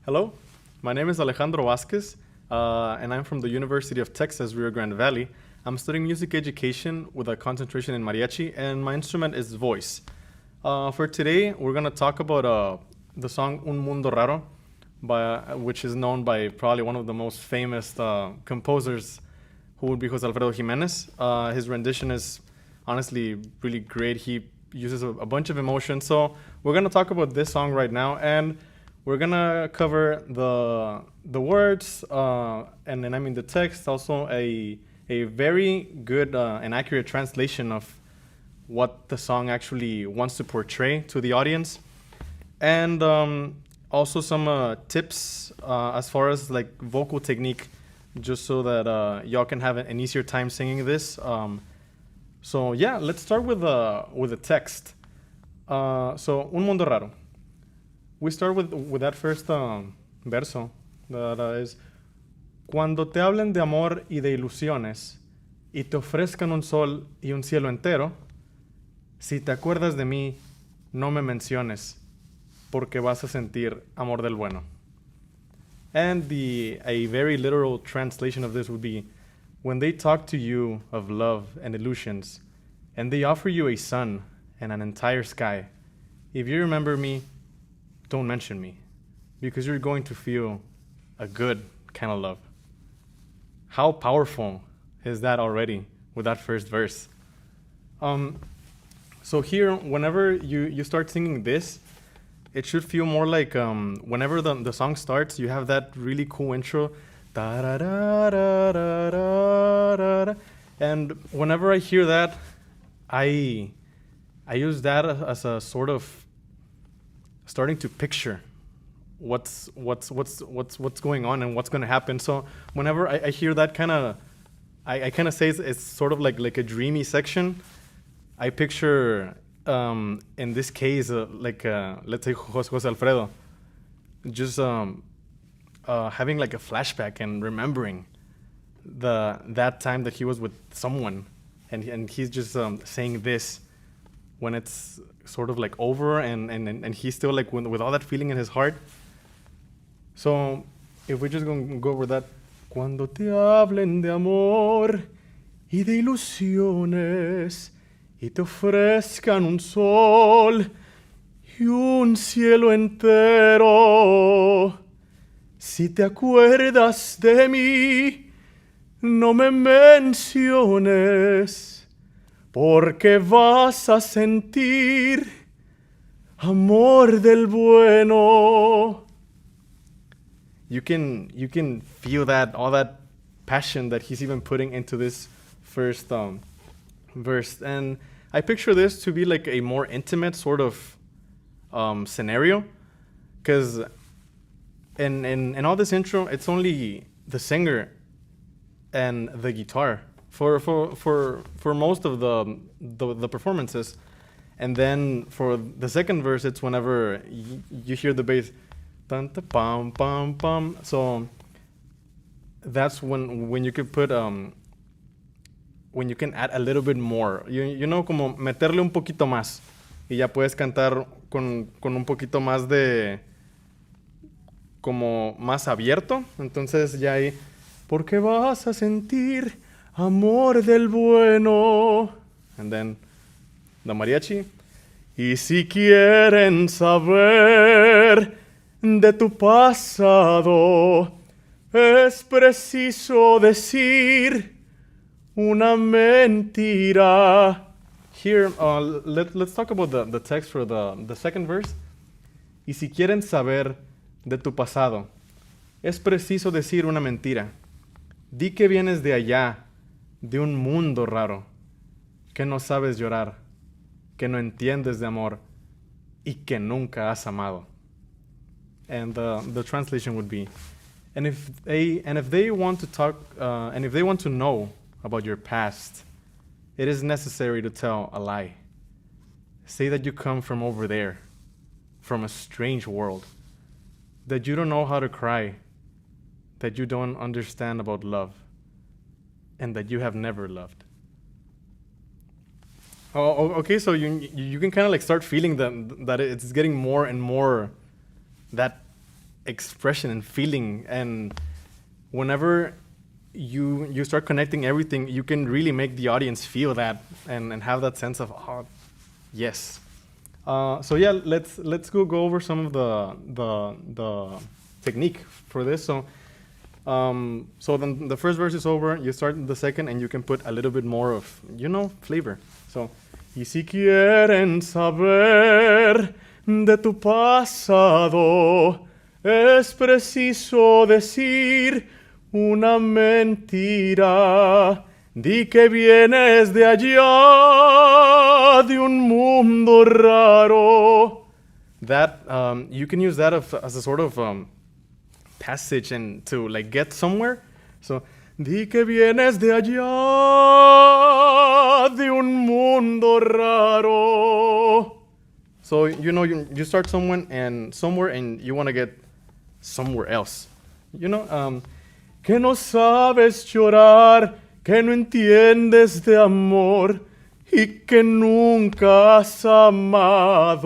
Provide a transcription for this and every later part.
Hello, my name is Alejandro Vasquez, and I'm from the University of Texas, Rio Grande Valley. I'm studying music education with a concentration in mariachi, and my instrument is voice. For today, we're going to talk about the song Un Mundo Raro, which is known by probably one of the most famous composers, who would be Jose Alfredo Jimenez. His rendition is honestly really great. He uses a bunch of emotion. So we're going to talk about this song right now, and we're gonna cover the words and then I mean the text, also a very good and accurate translation of what the song actually wants to portray to the audience, and also some tips as far as like vocal technique, just so that y'all can have an easier time singing this. So yeah, let's start with the text. So Un Mundo Raro. We start with that first verso that is: Cuando te hablen de amor y de ilusiones y te ofrezcan un sol y un cielo entero, si te acuerdas de mí, no me menciones, porque vas a sentir amor del bueno. And a very literal translation of this would be: when they talk to you of love and illusions, and they offer you a sun and an entire sky, if you remember me, don't mention me, because you're going to feel a good kind of love. How powerful is that already with that first verse? So here, whenever you start singing this, it should feel more like whenever the song starts, you have that really cool intro. And whenever I hear that, I use that as a sort of starting to picture what's going on and what's going to happen. So whenever I hear that I kind of say it's sort of like a dreamy section. I picture in this case let's say Jose Alfredo just having like a flashback and remembering that time that he was with someone, and he's just saying this when it's sort of like over, and he's still like with all that feeling in his heart. So if we're just going to go over that: Cuando te hablen de amor y de ilusiones y te ofrezcan un sol y un cielo entero, si te acuerdas de mí, no me menciones, porque vas a sentir amor del bueno. You can feel that, all that passion that he's even putting into this first verse. And I picture this to be like a more intimate sort of scenario, because in all this intro, it's only the singer and the guitar for most of the performances. And then for the second verse, it's whenever you hear the bass, dun, ta, pam, pam, pam. So that's when you could put when you can add a little bit more, you know, como meterle un poquito más, y ya puedes cantar con un poquito más de como más abierto. Entonces ya ahí, porque vas a sentir amor del bueno. And then the mariachi. Y si quieren saber de tu pasado, es preciso decir una mentira. Here, let's talk about the text for the second verse. Y si quieren saber de tu pasado, es preciso decir una mentira. Di que vienes de allá, de un mundo raro, que no sabes llorar, que no entiendes de amor y que nunca has amado. And the translation would be: and if they want to talk, and if they want to know about your past, it is necessary to tell a lie. Say that you come from over there, from a strange world, that you don't know how to cry, that you don't understand about love, and that you have never loved. Oh, okay. So you can kind of like start feeling that it's getting more and more that expression and feeling. And whenever you start connecting everything, you can really make the audience feel that and have that sense of, oh, yes. So yeah, let's go over some of the technique for this. So then the first verse is over, you start the second, and you can put a little bit more of, flavor. So, y si quieren saber de tu pasado, es preciso decir una mentira. Di que vienes de allá, de un mundo raro. That, you can use that as a sort of passage and to like get somewhere. So, di que vienes de allá, de un mundo raro. So, you start somewhere and you want to get somewhere else. Que no sabes llorar, que no entiendes de amor y que nunca has amado.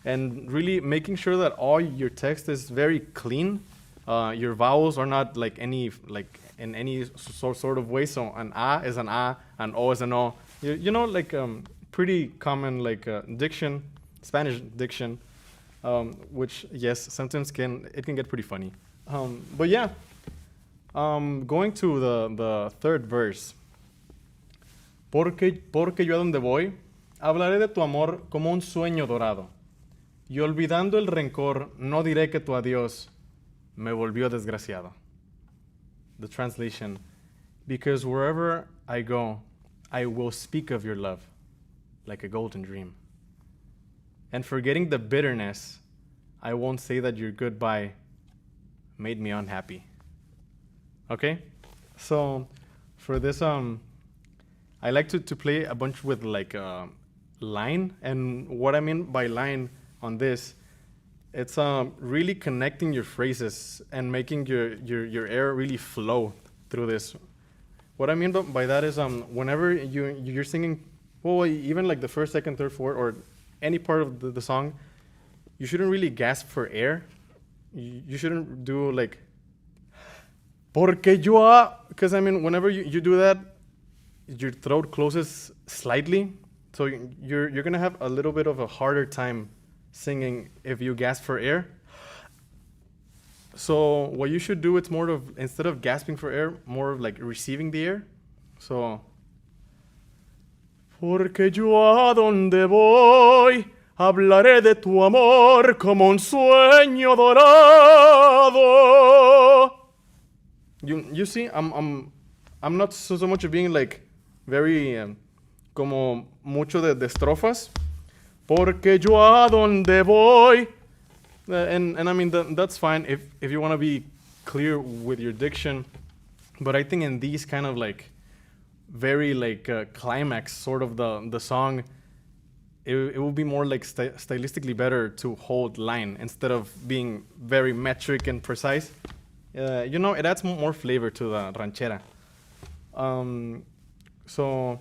And really making sure that all your text is very clean. Your vowels are not like in any sort of way. So an A is an A, an O is an O. Pretty common diction, Spanish diction, which yes, sometimes can get pretty funny. But yeah, going to the third verse. Porque yo a donde voy, hablaré de tu amor como un sueño dorado. Y olvidando el rencor, no diré que tu adiós me volvió desgraciado. The translation, because wherever I go, I will speak of your love like a golden dream. And forgetting the bitterness, I won't say that your goodbye made me unhappy. Okay? So for this, I like to play a bunch with line. And what I mean by line on this, it's really connecting your phrases and making your air really flow through this. What I mean by that is whenever you're singing, well, even like the first, second, third, fourth, or any part of the song, you shouldn't really gasp for air. You shouldn't do like porque yo, because whenever you do that, your throat closes slightly, so you're gonna have a little bit of a harder time singing if you gasp for air. So what you should do, it's more of, instead of gasping for air, more of like receiving the air. So, porque yo a donde voy, hablaré de tu amor como un sueño dorado. You see, I'm not so much of being like very como mucho de estrofas. Porque yo a donde voy, and that's fine if you want to be clear with your diction, but I think in these kind of like very climax sort of the song, it will be more like stylistically better to hold line instead of being very metric and precise. It adds more flavor to the ranchera. So,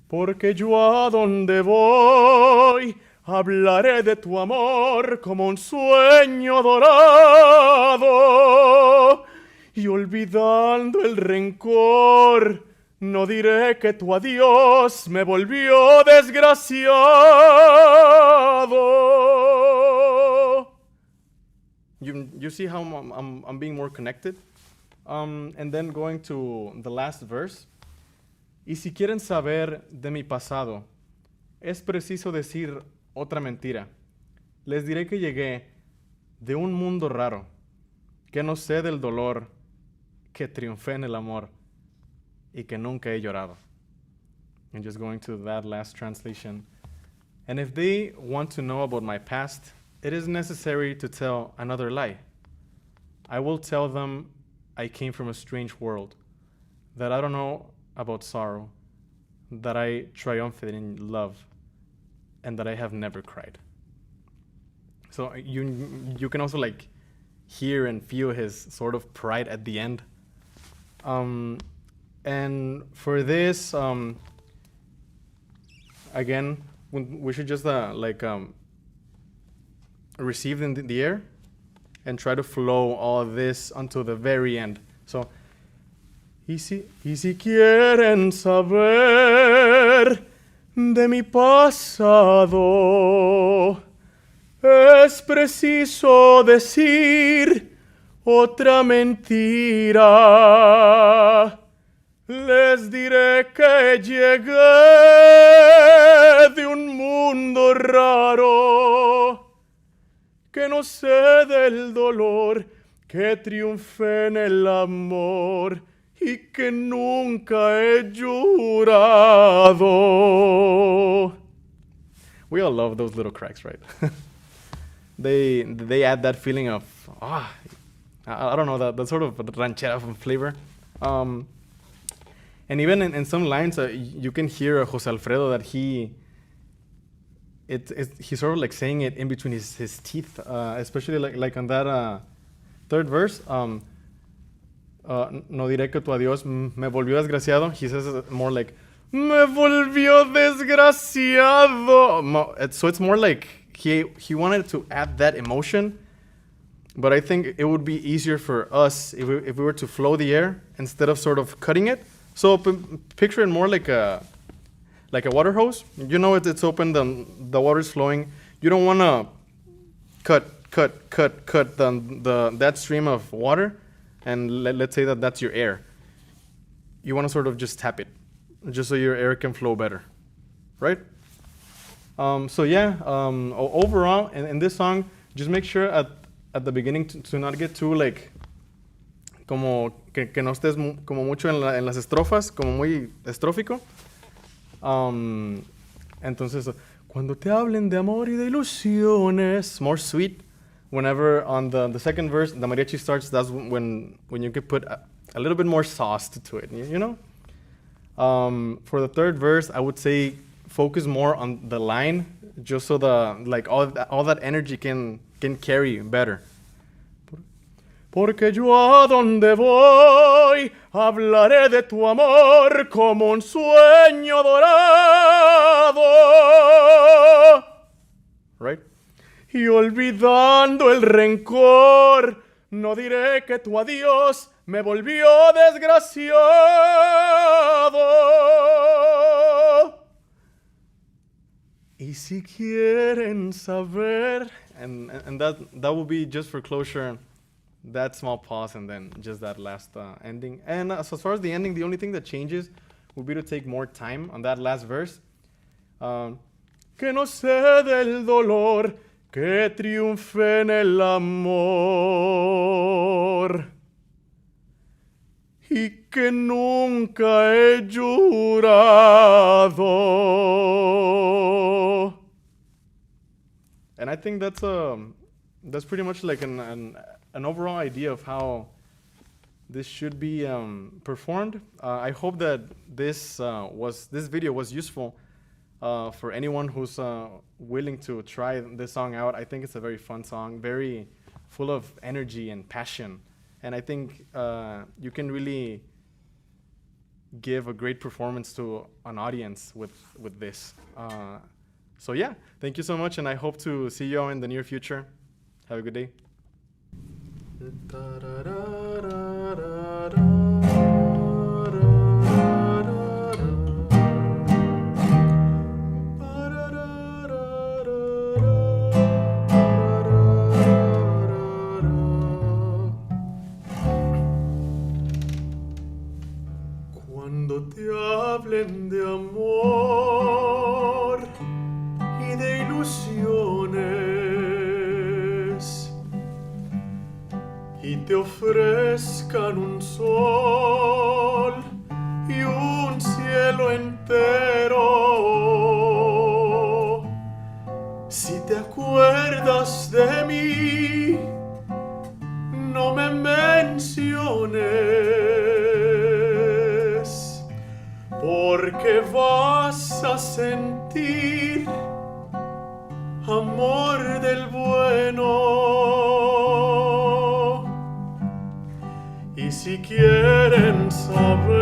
porque yo a donde voy, hablaré de tu amor como un sueño dorado. Y olvidando el rencor, no diré que tu adiós me volvió desgraciado. You see how I'm being more connected? And then going to the last verse. Y si quieren saber de mi pasado, es preciso decir otra mentira. Les diré que llegué de un mundo raro, que no sé del dolor, que triunfé en el amor y que nunca he llorado. And just going to that last translation. And if they want to know about my past, it is necessary to tell another lie. I will tell them I came from a strange world, that I don't know about sorrow, that I triumphed in love, and that I have never cried. So you can also like hear and feel his sort of pride at the end. And for this, again, we should just received in the air and try to flow all this until the very end. So, y si quieren saber de mi pasado, es preciso decir otra mentira. Les diré que llegué de un mundo raro, que no sé del dolor, que triunfé en el amor y que nunca he llorado. We all love those little cracks, right? They add that feeling of, I don't know, that sort of ranchera flavor. And even in some lines, you can hear Jose Alfredo that he's sort of like saying it in between his teeth, especially like on that third verse. No diré que tu adiós me volvió desgraciado. He says it more like, me volvió desgraciado. So it's more like he wanted to add that emotion. But I think it would be easier for us if we were to flow the air instead of sort of cutting it. So picture it more like a water hose. You know, it's open, the water's flowing. You don't want to cut that stream of water, and let's say that's your air. You want to sort of just tap it, just so your air can flow better, right? Overall, in this song, just make sure at the beginning to not get too like, como que no estés como mucho en las estrofas, como muy estrófico. Entonces, cuando te hablen de amor y de ilusiones, more sweet. Whenever on the second verse, the mariachi starts, that's when you can put a little bit more sauce to it, you know? For the third verse, I would say focus more on the line, just so all that energy can carry better. Porque yo a donde voy hablaré de tu amor como un sueño dorado. Right? Y olvidando el rencor, no diré que tu adiós me volvió desgraciado. Y si quieren saber, and that will be just for closure, that small pause and then just that last ending. And so as far as the ending, the only thing that changes would be to take more time on that last verse. Que no sé del dolor, que triunfe en el amor y que nunca he llorado. And I think that's pretty much like an overall idea of how this should be performed. I hope that this video was useful for anyone who's willing to try this song out. I think it's a very fun song, very full of energy and passion, and I think you can really give a great performance to an audience with this. So yeah, thank you so much, and I hope to see you all in the near future. Have a good day. Cuando te hablen de amor y de ilusiones y te ofrezcan un sol y un cielo entero, si te acuerdas de mí, no me menciones, porque vas a sentir amor del bueno. Y si quieren saber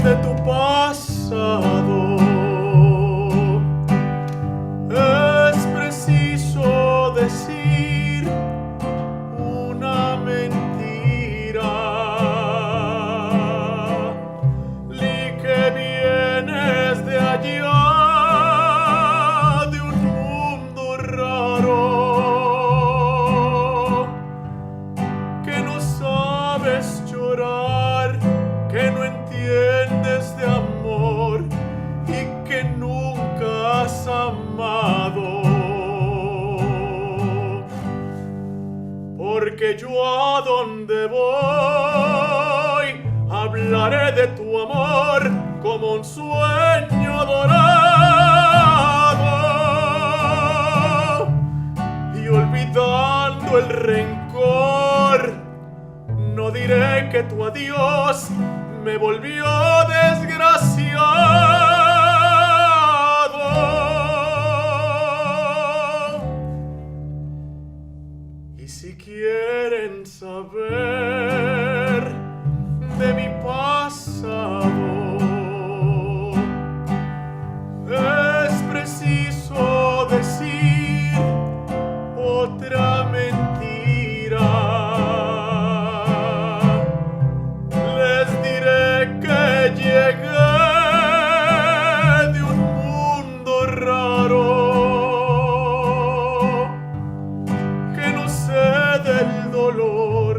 de tu pasado, es preciso sabes llorar, que no entiendes de amor y que nunca has amado. Porque yo a donde voy hablaré de tu amor como un sueño dorado, y olvidando el rencor no diré que tu adiós me volvió desgraciado. Y si quieren saber de mi pasado, es preciso decir otra mentira. Les diré que llegué de un mundo raro, que no sé del dolor,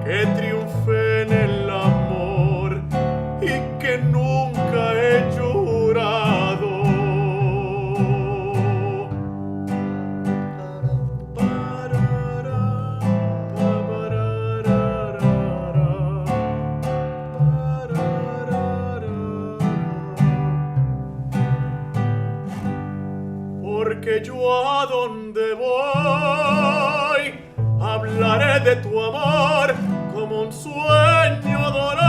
que triunfé en el amor y que nunca he llorado. Porque yo a donde voy hablaré de tu amor como un sueño dorado,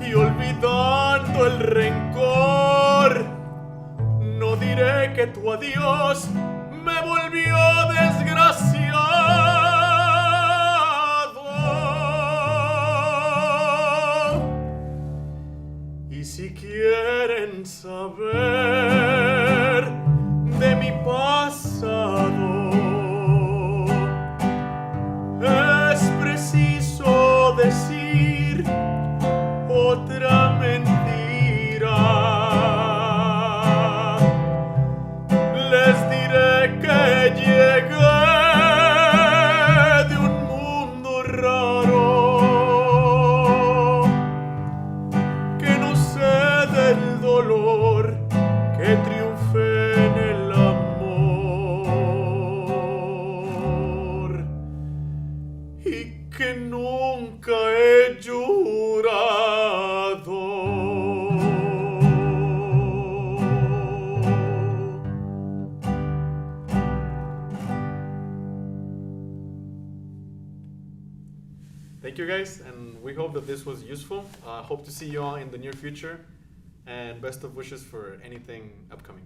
y olvidando el rencor no diré que tu adiós me volvió desgraciado. Y si quieren saber de mi pasado, es preciso decir otra mentira. Les diré que llegué de un mundo raro, que no sé del dolor, que triunfé en el amor y que nunca he llorado. Thank you guys, and we hope that this was useful. Hope to see you all in the near future, and best of wishes for anything upcoming.